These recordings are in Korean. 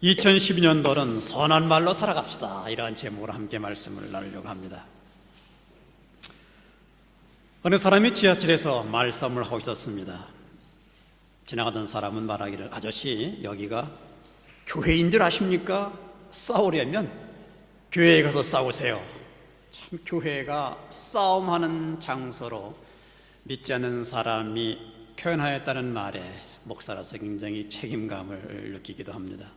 2012년도는 선한 말로 살아갑시다, 이러한 제목으로 함께 말씀을 나누려고 합니다. 어느 사람이 지하철에서 말싸움을 하고 있었습니다. 지나가던 사람은 말하기를, 아저씨, 여기가 교회인 줄 아십니까? 싸우려면 교회에 가서 싸우세요. 참, 교회가 싸움하는 장소로 믿지 않는 사람이 표현하였다는 말에 목사로서 굉장히 책임감을 느끼기도 합니다.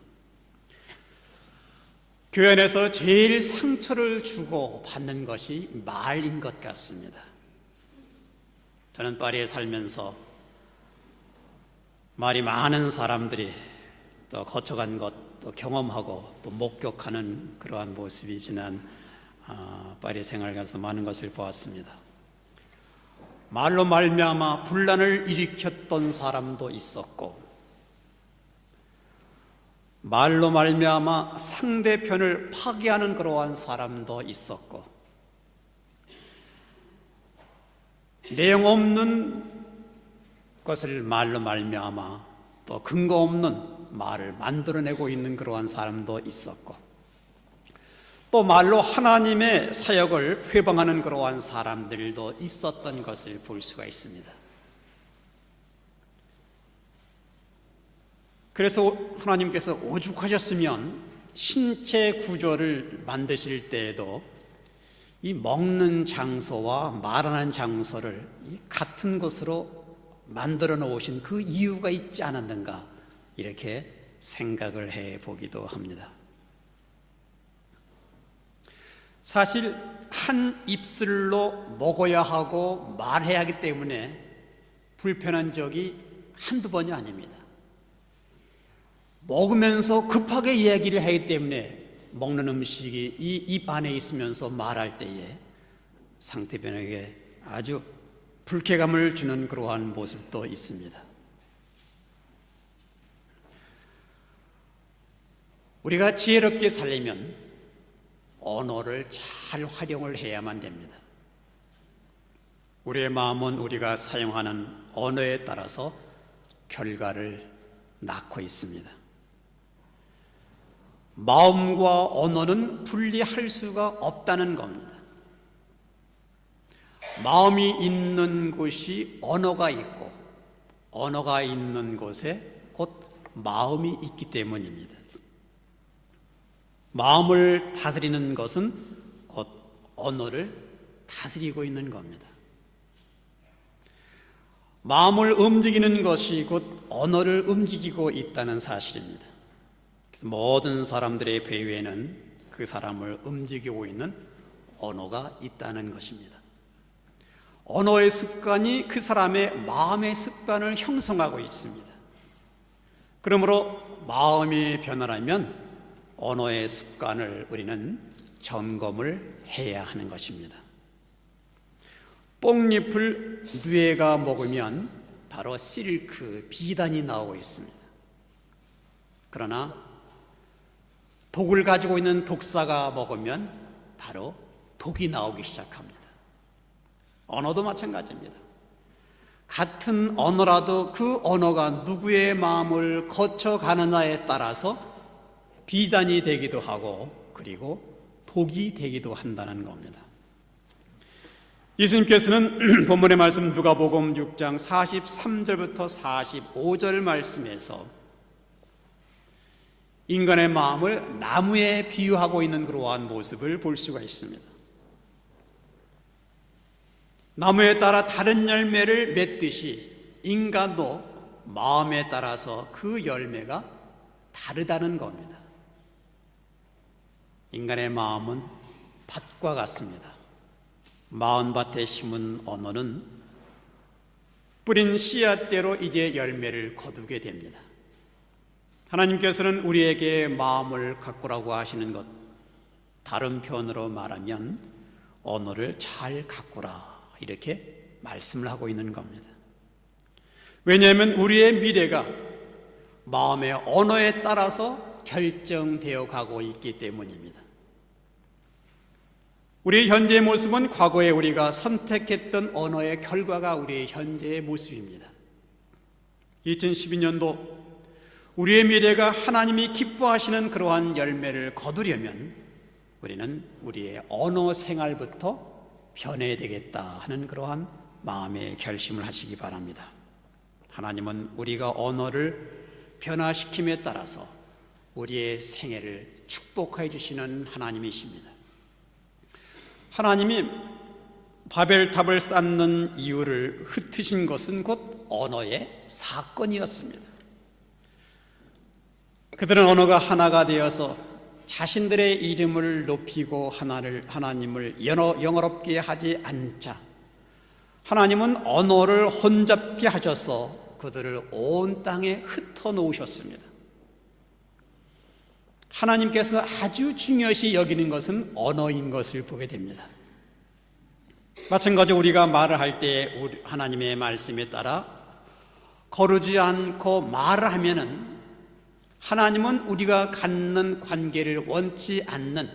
교회 안에서 제일 상처를 주고 받는 것이 말인 것 같습니다. 저는 파리에 살면서 말이 많은 사람들이 또 거쳐간 것, 또 경험하고 또 목격하는 그러한 모습이 지난 파리 생활에서 많은 것을 보았습니다. 말로 말미암아 분란을 일으켰던 사람도 있었고, 말로 말미암아 상대편을 파괴하는 그러한 사람도 있었고, 내용 없는 것을 말로 말미암아 또 근거 없는 말을 만들어내고 있는 그러한 사람도 있었고, 또 말로 하나님의 사역을 회방하는 그러한 사람들도 있었던 것을 볼 수가 있습니다. 그래서 하나님께서 오죽하셨으면 신체 구조를 만드실 때에도 이 먹는 장소와 말하는 장소를 같은 곳으로 만들어 놓으신 그 이유가 있지 않았는가, 이렇게 생각을 해 보기도 합니다. 사실 한 입술로 먹어야 하고 말해야 하기 때문에 불편한 적이 한두 번이 아닙니다. 먹으면서 급하게 이야기를 하기 때문에 먹는 음식이 이 입 안에 있으면서 말할 때에 상대편에게 아주 불쾌감을 주는 그러한 모습도 있습니다. 우리가 지혜롭게 살려면 언어를 잘 활용을 해야만 됩니다. 우리의 마음은 우리가 사용하는 언어에 따라서 결과를 낳고 있습니다. 마음과 언어는 분리할 수가 없다는 겁니다. 마음이 있는 곳이 언어가 있고, 언어가 있는 곳에 곧 마음이 있기 때문입니다. 마음을 다스리는 것은 곧 언어를 다스리고 있는 겁니다. 마음을 움직이는 것이 곧 언어를 움직이고 있다는 사실입니다. 모든 사람들의 배후에는 그 사람을 움직이고 있는 언어가 있다는 것입니다. 언어의 습관이 그 사람의 마음의 습관을 형성하고 있습니다. 그러므로 마음이 변화하면 언어의 습관을 우리는 점검을 해야 하는 것입니다. 뽕잎을 누에가 먹으면 바로 실크, 비단이 나오고 있습니다. 그러나 독을 가지고 있는 독사가 먹으면 바로 독이 나오기 시작합니다. 언어도 마찬가지입니다. 같은 언어라도 그 언어가 누구의 마음을 거쳐가느냐에 따라서 비단이 되기도 하고, 그리고 독이 되기도 한다는 겁니다. 예수님께서는 본문의 말씀 누가복음 6장 43절부터 45절 말씀에서 인간의 마음을 나무에 비유하고 있는 그러한 모습을 볼 수가 있습니다. 나무에 따라 다른 열매를 맺듯이 인간도 마음에 따라서 그 열매가 다르다는 겁니다. 인간의 마음은 밭과 같습니다. 마음밭에 심은 언어는 뿌린 씨앗대로 이제 열매를 거두게 됩니다. 하나님께서는 우리에게 마음을 가꾸라고 하시는 것, 다른 표현으로 말하면 언어를 잘 가꾸라, 이렇게 말씀을 하고 있는 겁니다. 왜냐하면 우리의 미래가 마음의 언어에 따라서 결정되어 가고 있기 때문입니다. 우리의 현재의 모습은 과거에 우리가 선택했던 언어의 결과가 우리의 현재의 모습입니다. 2012년도 우리의 미래가 하나님이 기뻐하시는 그러한 열매를 거두려면 우리는 우리의 언어 생활부터 변해야 되겠다 하는 그러한 마음의 결심을 하시기 바랍니다. 하나님은 우리가 언어를 변화시킴에 따라서 우리의 생애를 축복해 주시는 하나님이십니다. 하나님이 바벨탑을 쌓는 이유를 흩으신 것은 곧 언어의 사건이었습니다. 그들은 언어가 하나가 되어서 자신들의 이름을 높이고 하나님을 영어롭게 하지 않자 하나님은 언어를 혼잡게 하셔서 그들을 온 땅에 흩어놓으셨습니다. 하나님께서 아주 중요시 여기는 것은 언어인 것을 보게 됩니다. 마찬가지로 우리가 말을 할 때 하나님의 말씀에 따라 거르지 않고 말을 하면은 하나님은 우리가 갖는 관계를 원치 않는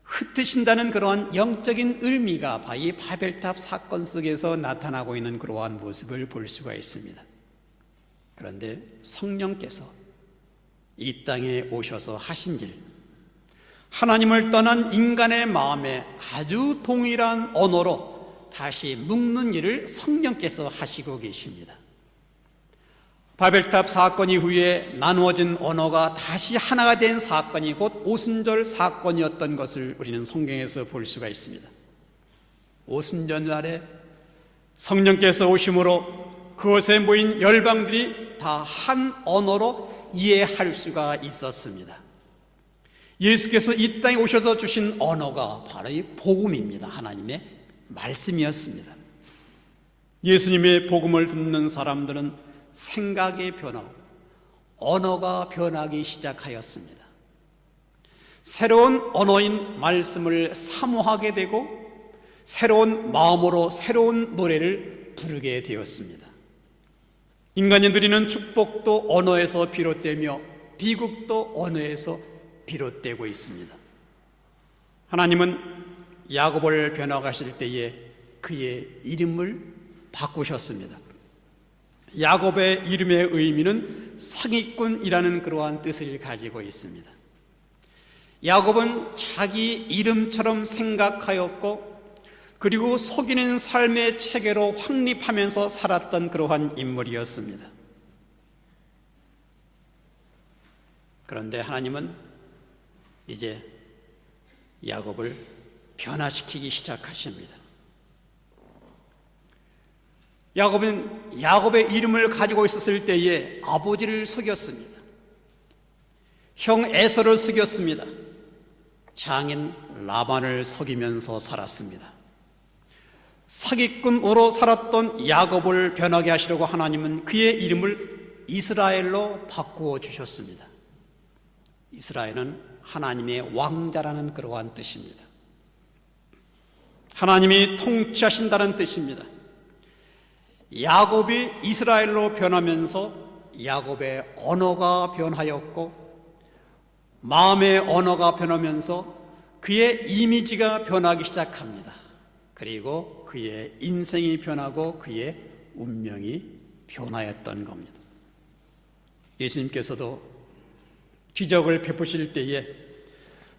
흩으신다는 그러한 영적인 의미가 바로 바벨탑 사건 속에서 나타나고 있는 그러한 모습을 볼 수가 있습니다. 그런데 성령께서 이 땅에 오셔서 하신 일, 하나님을 떠난 인간의 마음에 아주 동일한 언어로 다시 묶는 일을 성령께서 하시고 계십니다. 바벨탑 사건 이후에 나누어진 언어가 다시 하나가 된 사건이 곧 오순절 사건이었던 것을 우리는 성경에서 볼 수가 있습니다. 오순절 날에 성령께서 오심으로 그곳에 모인 열방들이 다 한 언어로 이해할 수가 있었습니다. 예수께서 이 땅에 오셔서 주신 언어가 바로 이 복음입니다. 하나님의 말씀이었습니다. 예수님의 복음을 듣는 사람들은 생각의 변화, 언어가 변하기 시작하였습니다. 새로운 언어인 말씀을 사모하게 되고 새로운 마음으로 새로운 노래를 부르게 되었습니다. 인간이 누리는 축복도 언어에서 비롯되며 비극도 언어에서 비롯되고 있습니다. 하나님은 야곱을 변화하실 때에 그의 이름을 바꾸셨습니다. 야곱의 이름의 의미는 사기꾼이라는 그러한 뜻을 가지고 있습니다. 야곱은 자기 이름처럼 생각하였고 그리고 속이는 삶의 체계로 확립하면서 살았던 그러한 인물이었습니다. 그런데 하나님은 이제 야곱을 변화시키기 시작하십니다. 야곱은 야곱의 이름을 가지고 있었을 때에 아버지를 속였습니다. 형 에서를 속였습니다. 장인 라반을 속이면서 살았습니다. 사기꾼으로 살았던 야곱을 변하게 하시려고 하나님은 그의 이름을 이스라엘로 바꾸어 주셨습니다. 이스라엘은 하나님의 왕자라는 그러한 뜻입니다. 하나님이 통치하신다는 뜻입니다. 야곱이 이스라엘로 변하면서 야곱의 언어가 변하였고 마음의 언어가 변하면서 그의 이미지가 변하기 시작합니다. 그리고 그의 인생이 변하고 그의 운명이 변하였던 겁니다. 예수님께서도 기적을 베푸실 때에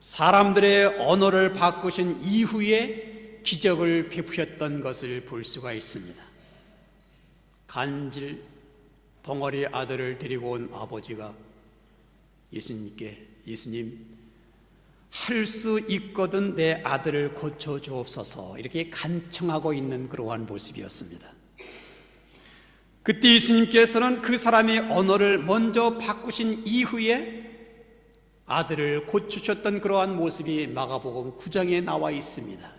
사람들의 언어를 바꾸신 이후에 기적을 베푸셨던 것을 볼 수가 있습니다. 간질 벙어리 아들을 데리고 온 아버지가 예수님께 예수님 할 수 있거든 내 아들을 고쳐 주옵소서 이렇게 간청하고 있는 그러한 모습이었습니다. 그때 예수님께서는 그 사람의 언어를 먼저 바꾸신 이후에 아들을 고치셨던 그러한 모습이 마가복음 9장에 나와 있습니다.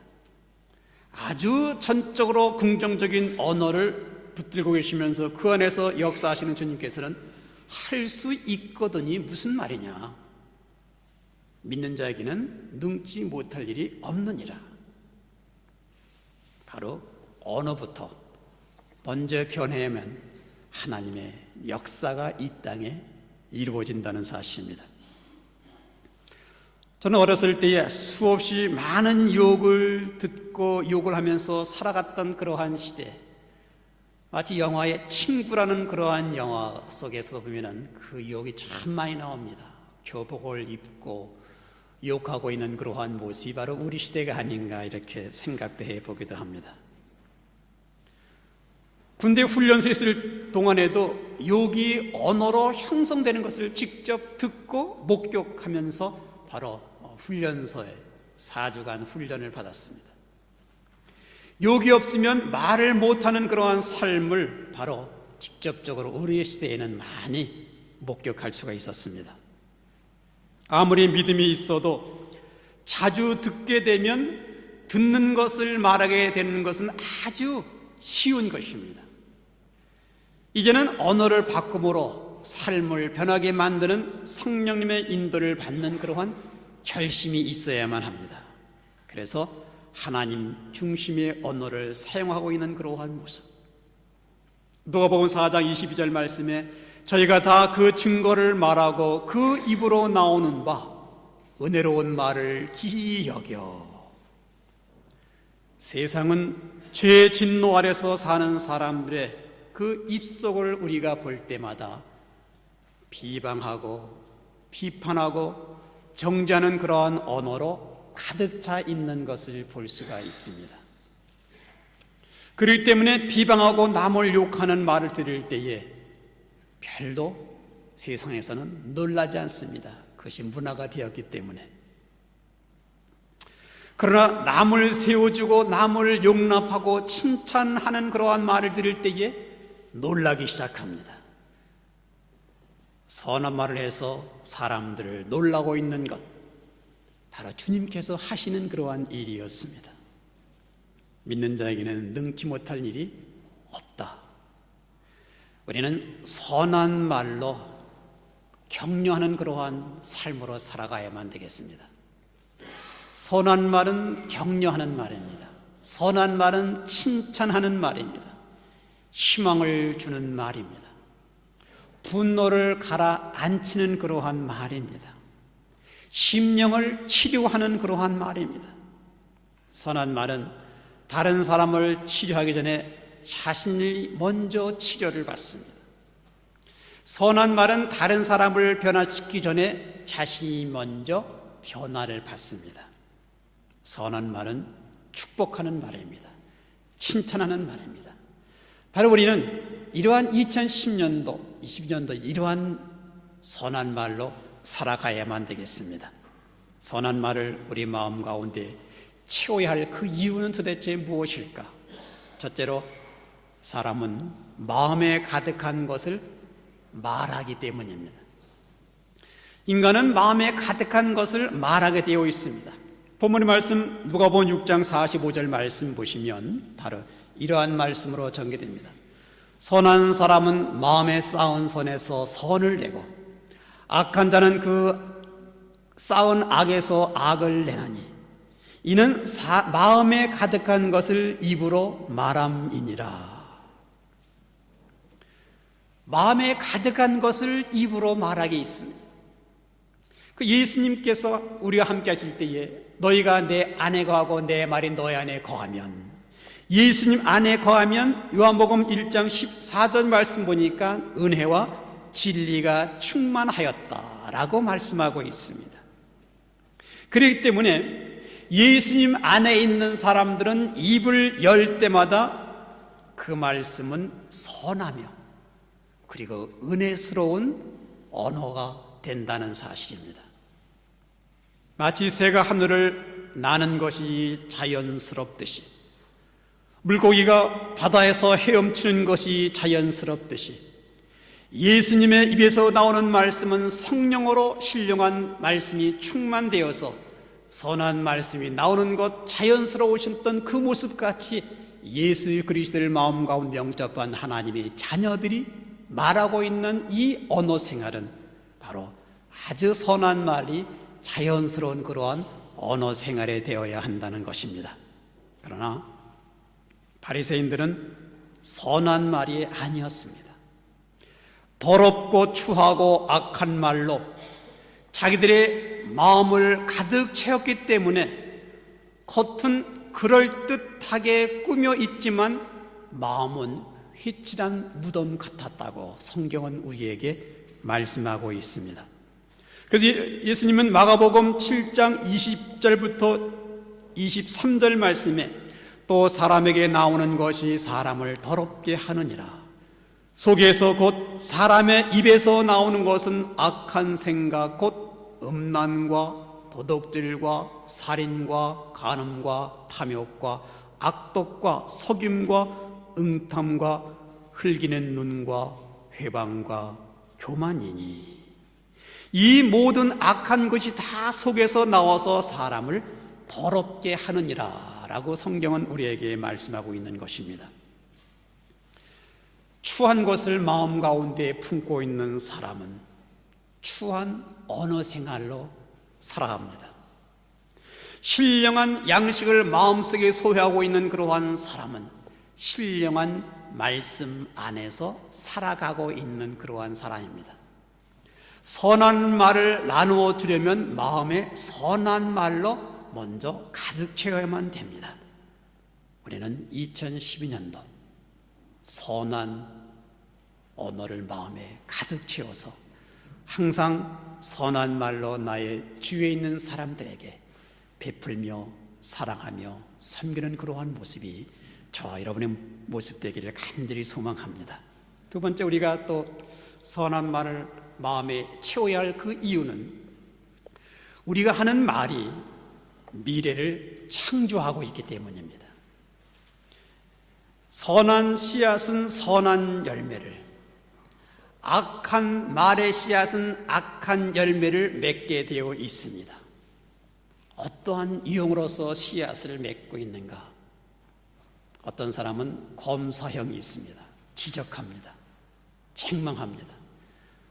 아주 전적으로 긍정적인 언어를 붙들고 계시면서 그 안에서 역사하시는 주님께서는 할 수 있거든이 무슨 말이냐, 믿는 자에게는 능치 못할 일이 없느니라. 바로 언어부터 먼저 변해야만 하나님의 역사가 이 땅에 이루어진다는 사실입니다. 저는 어렸을 때에 수없이 많은 욕을 듣고 욕을 하면서 살아갔던 그러한 시대, 마치 영화의 친구라는 그러한 영화 속에서 보면은 그 유혹이 참 많이 나옵니다. 교복을 입고 유혹하고 있는 그러한 모습이 바로 우리 시대가 아닌가 이렇게 생각도 해보기도 합니다. 군대 훈련소에 있을 동안에도 유혹이 언어로 형성되는 것을 직접 듣고 목격하면서 바로 훈련소에 4주간 훈련을 받았습니다. 욕이 없으면 말을 못하는 그러한 삶을 바로 직접적으로 우리의 시대에는 많이 목격할 수가 있었습니다. 아무리 믿음이 있어도 자주 듣게 되면 듣는 것을 말하게 되는 것은 아주 쉬운 것입니다. 이제는 언어를 바꿈으로 삶을 변하게 만드는 성령님의 인도를 받는 그러한 결심이 있어야만 합니다. 그래서 하나님 중심의 언어를 사용하고 있는 그러한 모습, 누가복음 4장 22절 말씀에 저희가 다 그 증거를 말하고 그 입으로 나오는 바 은혜로운 말을 기이 여겨. 세상은 죄의 진노 아래서 사는 사람들의 그 입속을 우리가 볼 때마다 비방하고 비판하고 정죄하는 그러한 언어로 가득 차 있는 것을 볼 수가 있습니다. 그렇기 때문에 비방하고 남을 욕하는 말을 들을 때에 별로 세상에서는 놀라지 않습니다. 그것이 문화가 되었기 때문에. 그러나 남을 세워주고 남을 용납하고 칭찬하는 그러한 말을 들을 때에 놀라기 시작합니다. 선한 말을 해서 사람들을 놀라고 있는 것, 바로 주님께서 하시는 그러한 일이었습니다. 믿는 자에게는 능치 못할 일이 없다. 우리는 선한 말로 격려하는 그러한 삶으로 살아가야만 되겠습니다. 선한 말은 격려하는 말입니다. 선한 말은 칭찬하는 말입니다. 희망을 주는 말입니다. 분노를 가라앉히는 그러한 말입니다. 심령을 치료하는 그러한 말입니다. 선한 말은 다른 사람을 치료하기 전에 자신이 먼저 치료를 받습니다. 선한 말은 다른 사람을 변화시키기 전에 자신이 먼저 변화를 받습니다. 선한 말은 축복하는 말입니다. 칭찬하는 말입니다. 바로 우리는 이러한 2010년도, 22년도 이러한 선한 말로 살아가야만 되겠습니다. 선한 말을 우리 마음 가운데 채워야 할 그 이유는 도대체 무엇일까? 첫째로 사람은 마음에 가득한 것을 말하기 때문입니다. 인간은 마음에 가득한 것을 말하게 되어 있습니다. 본문의 말씀 누가복음 6장 45절 말씀 보시면 바로 이러한 말씀으로 전개됩니다. 선한 사람은 마음에 쌓은 선에서 선을 내고 악한 자는 그 쌓은 악에서 악을 내나니 이는 마음에 가득한 것을 입으로 말함이니라. 마음에 가득한 것을 입으로 말하게 있습니다. 그 예수님께서 우리와 함께 하실 때에 너희가 내 안에 거하고 내 말이 너희 안에 거하면, 예수님 안에 거하면 요한복음 1장 14절 말씀 보니까 은혜와 진리가 충만하였다라고 말씀하고 있습니다. 그렇기 때문에 예수님 안에 있는 사람들은 입을 열 때마다 그 말씀은 선하며 그리고 은혜스러운 언어가 된다는 사실입니다. 마치 새가 하늘을 나는 것이 자연스럽듯이, 물고기가 바다에서 헤엄치는 것이 자연스럽듯이 예수님의 입에서 나오는 말씀은 성령으로 신령한 말씀이 충만되어서 선한 말씀이 나오는 것 자연스러우셨던 그 모습같이 예수 그리스도를 마음 가운데 영접한 하나님의 자녀들이 말하고 있는 이 언어 생활은 바로 아주 선한 말이 자연스러운 그러한 언어 생활이 되어야 한다는 것입니다. 그러나 바리새인들은 선한 말이 아니었습니다. 더럽고 추하고 악한 말로 자기들의 마음을 가득 채웠기 때문에 겉은 그럴듯하게 꾸며 있지만 마음은 휘칠한 무덤 같았다고 성경은 우리에게 말씀하고 있습니다. 그래서 예수님은 마가복음 7장 20절부터 23절 말씀에 또 사람에게 나오는 것이 사람을 더럽게 하느니라. 속에서 곧 사람의 입에서 나오는 것은 악한 생각 곧 음란과 도둑질과 살인과 간음과 탐욕과 악독과 속임과 응탐과 흘기는 눈과 회방과 교만이니 이 모든 악한 것이 다 속에서 나와서 사람을 더럽게 하느니라 라고 성경은 우리에게 말씀하고 있는 것입니다. 추한 것을 마음 가운데 품고 있는 사람은 추한 언어 생활로 살아갑니다. 신령한 양식을 마음속에 소유하고 있는 그러한 사람은 신령한 말씀 안에서 살아가고 있는 그러한 사람입니다. 선한 말을 나누어 주려면 마음에 선한 말로 먼저 가득 채워야만 됩니다. 우리는 2012년도 선한 언어를 마음에 가득 채워서 항상 선한 말로 나의 주위에 있는 사람들에게 베풀며 사랑하며 섬기는 그러한 모습이 저와 여러분의 모습 되기를 간절히 소망합니다. 두 번째, 우리가 또 선한 말을 마음에 채워야 할 그 이유는 우리가 하는 말이 미래를 창조하고 있기 때문입니다. 선한 씨앗은 선한 열매를, 악한 말의 씨앗은 악한 열매를 맺게 되어 있습니다. 어떠한 유형으로서 씨앗을 맺고 있는가? 어떤 사람은 검사형이 있습니다. 지적합니다. 책망합니다.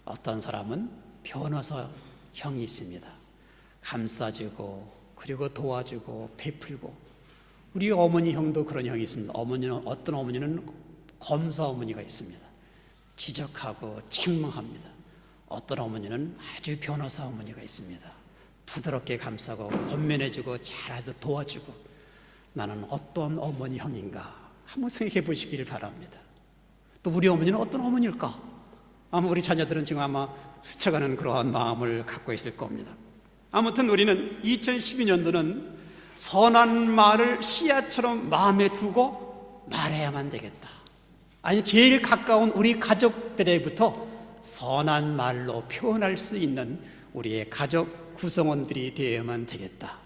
어떤 사람은 변호사형이 있습니다. 감싸주고 그리고 도와주고 베풀고. 우리 어머니 형도 그런 형이 있습니다. 어떤 어머니는 검사 어머니가 있습니다. 지적하고 책망합니다. 어떤 어머니는 아주 변호사 어머니가 있습니다. 부드럽게 감싸고 권면해주고 잘하도록 도와주고. 나는 어떤 어머니 형인가 한번 생각해 보시길 바랍니다. 또 우리 어머니는 어떤 어머니일까? 아마 우리 자녀들은 지금 아마 스쳐가는 그러한 마음을 갖고 있을 겁니다. 아무튼 우리는 2012년도는 선한 말을 씨앗처럼 마음에 두고 말해야만 되겠다. 아니, 제일 가까운 우리 가족들에부터 선한 말로 표현할 수 있는 우리의 가족 구성원들이 되어야만 되겠다.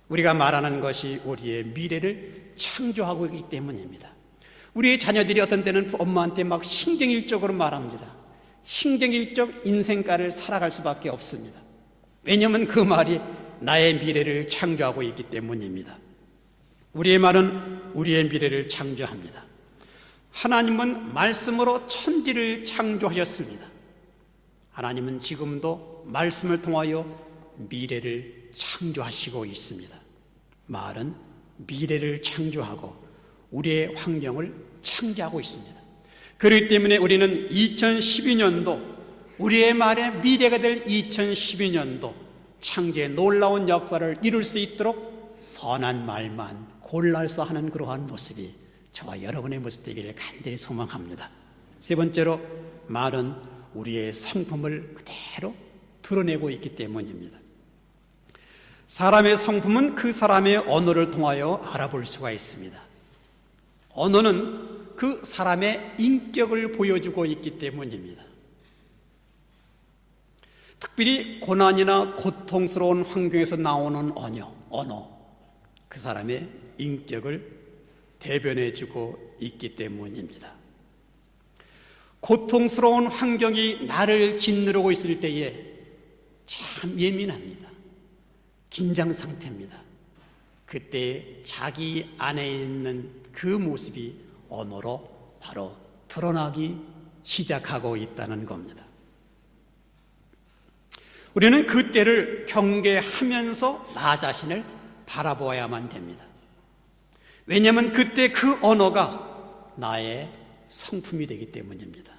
우리가 말하는 것이 우리의 미래를 창조하고 있기 때문입니다. 우리의 자녀들이 어떤 때는 엄마한테 막 신경일적으로 말합니다. 신경일적 인생가를 살아갈 수밖에 없습니다. 왜냐하면 그 말이 나의 미래를 창조하고 있기 때문입니다. 우리의 말은 우리의 미래를 창조합니다. 하나님은 말씀으로 천지를 창조하셨습니다. 하나님은 지금도 말씀을 통하여 미래를 창조하시고 있습니다. 말은 미래를 창조하고 우리의 환경을 창조하고 있습니다. 그렇기 때문에 우리는 2012년도 우리의 말의 미래가 될 2012년도 창조의 놀라운 역사를 이룰 수 있도록 선한 말만 골라서 하는 그러한 모습이 저와 여러분의 모습 되기를 간절히 소망합니다. 세 번째로, 말은 우리의 성품을 그대로 드러내고 있기 때문입니다. 사람의 성품은 그 사람의 언어를 통하여 알아볼 수가 있습니다. 언어는 그 사람의 인격을 보여주고 있기 때문입니다. 특별히 고난이나 고통스러운 환경에서 나오는 언어, 그 사람의 인격을 대변해주고 있기 때문입니다. 고통스러운 환경이 나를 짓누르고 있을 때에 참 예민합니다. 긴장 상태입니다. 그때 자기 안에 있는 그 모습이 언어로 바로 드러나기 시작하고 있다는 겁니다. 우리는 그때를 경계하면서 나 자신을 바라보아야만 됩니다. 왜냐하면 그때 그 언어가 나의 성품이 되기 때문입니다.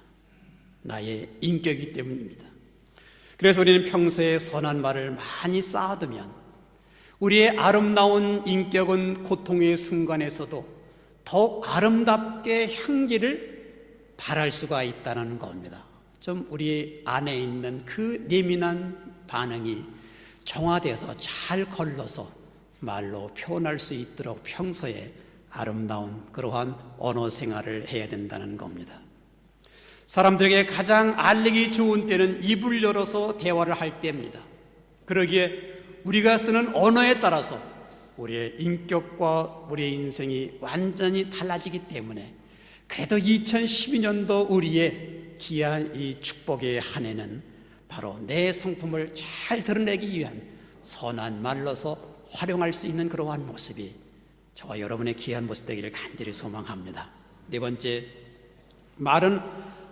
나의 인격이기 때문입니다. 그래서 우리는 평소에 선한 말을 많이 쌓아두면 우리의 아름다운 인격은 고통의 순간에서도 더욱 아름답게 향기를 바랄 수가 있다는 겁니다. 좀 우리 안에 있는 그 예민한 반응이 정화되어서 잘 걸러서 말로 표현할 수 있도록 평소에 아름다운 그러한 언어 생활을 해야 된다는 겁니다. 사람들에게 가장 알리기 좋은 때는 입을 열어서 대화를 할 때입니다. 그러기에 우리가 쓰는 언어에 따라서 우리의 인격과 우리의 인생이 완전히 달라지기 때문에 그래도 2012년도 우리의 귀한 이 축복의 한 해는 바로 내 성품을 잘 드러내기 위한 선한 말로서 활용할 수 있는 그러한 모습이 저와 여러분의 귀한 모습 되기를 간절히 소망합니다. 네 번째, 말은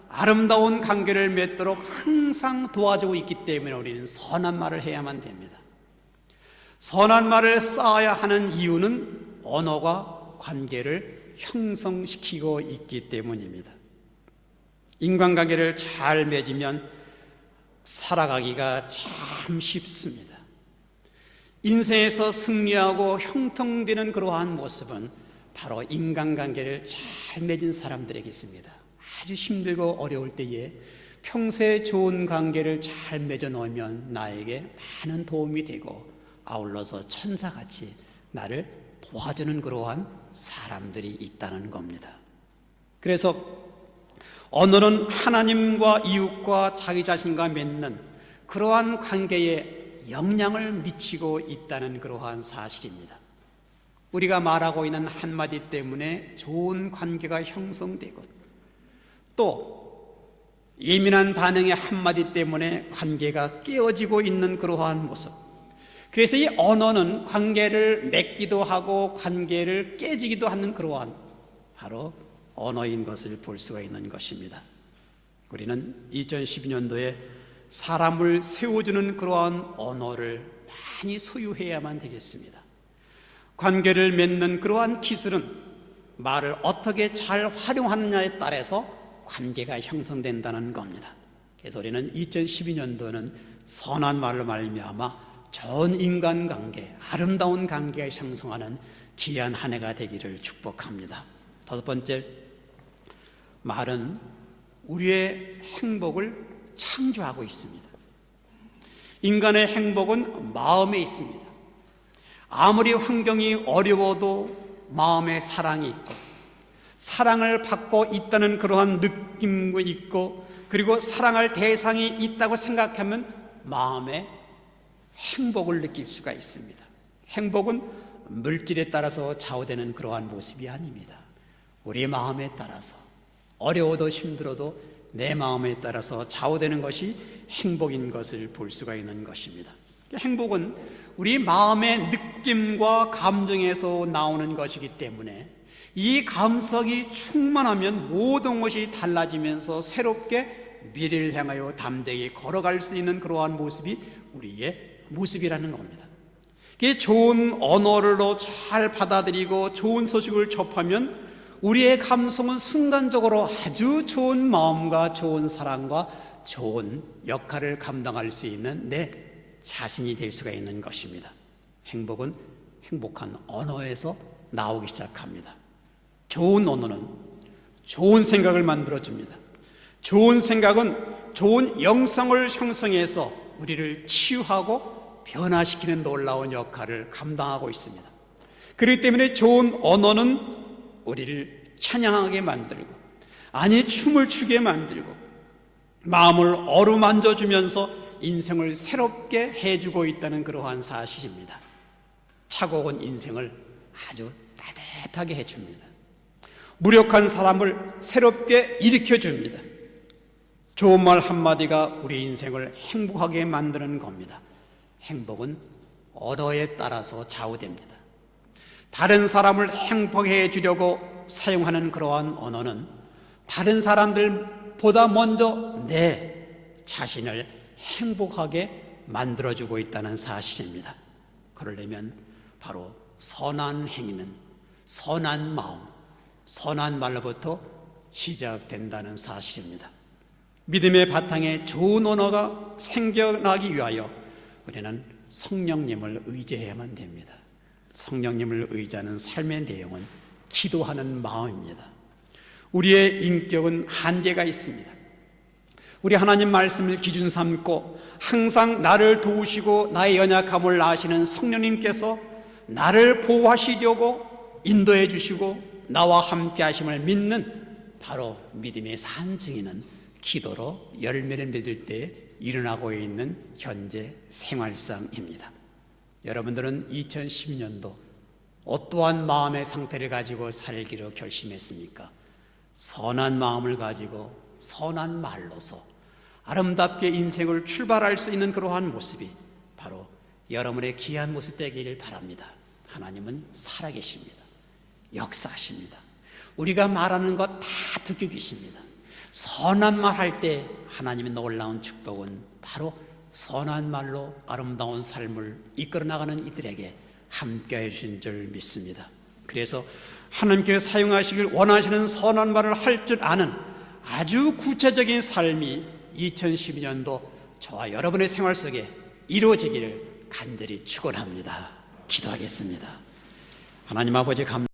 아름다운 관계를 맺도록 항상 도와주고 있기 때문에 우리는 선한 말을 해야만 됩니다. 선한 말을 쌓아야 하는 이유는 언어가 관계를 형성시키고 있기 때문입니다. 인간관계를 잘 맺으면 살아가기가 참 쉽습니다. 인생에서 승리하고 형통되는 그러한 모습은 바로 인간관계를 잘 맺은 사람들에게 있습니다. 아주 힘들고 어려울 때에 평소에 좋은 관계를 잘 맺어 놓으면 나에게 많은 도움이 되고 아울러서 천사같이 나를 도와주는 그러한 사람들이 있다는 겁니다. 그래서 언어는 하나님과 이웃과 자기 자신과 맺는 그러한 관계에 영향을 미치고 있다는 그러한 사실입니다. 우리가 말하고 있는 한마디 때문에 좋은 관계가 형성되고 또 예민한 반응의 한마디 때문에 관계가 깨어지고 있는 그러한 모습. 그래서 이 언어는 관계를 맺기도 하고 관계를 깨지기도 하는 그러한 바로 언어인 것을 볼 수가 있는 것입니다. 우리는 2012년도에 사람을 세워주는 그러한 언어를 많이 소유해야만 되겠습니다. 관계를 맺는 그러한 기술은 말을 어떻게 잘 활용하느냐에 따라서 관계가 형성된다는 겁니다. 그래서 우리는 2012년도는 선한 말로 말미암아 좋은 인간관계, 아름다운 관계가 형성하는 귀한 한 해가 되기를 축복합니다. 다섯 번째, 말은 우리의 행복을 창조하고 있습니다. 인간의 행복은 마음에 있습니다. 아무리 환경이 어려워도 마음에 사랑이 있고 사랑을 받고 있다는 그러한 느낌이 있고 그리고 사랑할 대상이 있다고 생각하면 마음에 행복을 느낄 수가 있습니다. 행복은 물질에 따라서 좌우되는 그러한 모습이 아닙니다. 우리 마음에 따라서 어려워도 힘들어도 내 마음에 따라서 좌우되는 것이 행복인 것을 볼 수가 있는 것입니다. 행복은 우리 마음의 느낌과 감정에서 나오는 것이기 때문에 이 감성이 충만하면 모든 것이 달라지면서 새롭게 미래를 향하여 담대히 걸어갈 수 있는 그러한 모습이 우리의 모습이라는 겁니다. 좋은 언어로 잘 받아들이고 좋은 소식을 접하면 우리의 감성은 순간적으로 아주 좋은 마음과 좋은 사랑과 좋은 역할을 감당할 수 있는 내 자신이 될 수가 있는 것입니다. 행복은 행복한 언어에서 나오기 시작합니다. 좋은 언어는 좋은 생각을 만들어줍니다. 좋은 생각은 좋은 영성을 형성해서 우리를 치유하고 변화시키는 놀라운 역할을 감당하고 있습니다. 그렇기 때문에 좋은 언어는 우리를 찬양하게 만들고 아니 춤을 추게 만들고 마음을 어루만져주면서 인생을 새롭게 해주고 있다는 그러한 사실입니다. 차가운 인생을 아주 따뜻하게 해줍니다. 무력한 사람을 새롭게 일으켜줍니다. 좋은 말 한마디가 우리 인생을 행복하게 만드는 겁니다. 행복은 언어에 따라서 좌우됩니다. 다른 사람을 행복해 주려고 사용하는 그러한 언어는 다른 사람들보다 먼저 내 자신을 행복하게 만들어주고 있다는 사실입니다. 그러려면 바로 선한 행위는 선한 마음, 선한 말로부터 시작된다는 사실입니다. 믿음의 바탕에 좋은 언어가 생겨나기 위하여 우리는 성령님을 의지해야만 됩니다. 성령님을 의지하는 삶의 내용은 기도하는 마음입니다. 우리의 인격은 한계가 있습니다. 우리 하나님 말씀을 기준 삼고 항상 나를 도우시고 나의 연약함을 아시는 성령님께서 나를 보호하시려고 인도해 주시고 나와 함께 하심을 믿는 바로 믿음의 산증인은 기도로 열매를 맺을 때 일어나고 있는 현재 생활상입니다. 여러분들은 2012년도 어떠한 마음의 상태를 가지고 살기로 결심했습니까? 선한 마음을 가지고 선한 말로서 아름답게 인생을 출발할 수 있는 그러한 모습이 바로 여러분의 귀한 모습 되기를 바랍니다. 하나님은 살아계십니다. 역사하십니다. 우리가 말하는 것 다 듣고 계십니다. 선한 말 할 때 하나님의 놀라운 축복은 바로 선한 말로 아름다운 삶을 이끌어 나가는 이들에게 함께 해주신 줄 믿습니다. 그래서 하나님께서 사용하시길 원하시는 선한 말을 할 줄 아는 아주 구체적인 삶이 2012년도 저와 여러분의 생활 속에 이루어지기를 간절히 축원합니다. 기도하겠습니다. 하나님 아버지 감사합니다.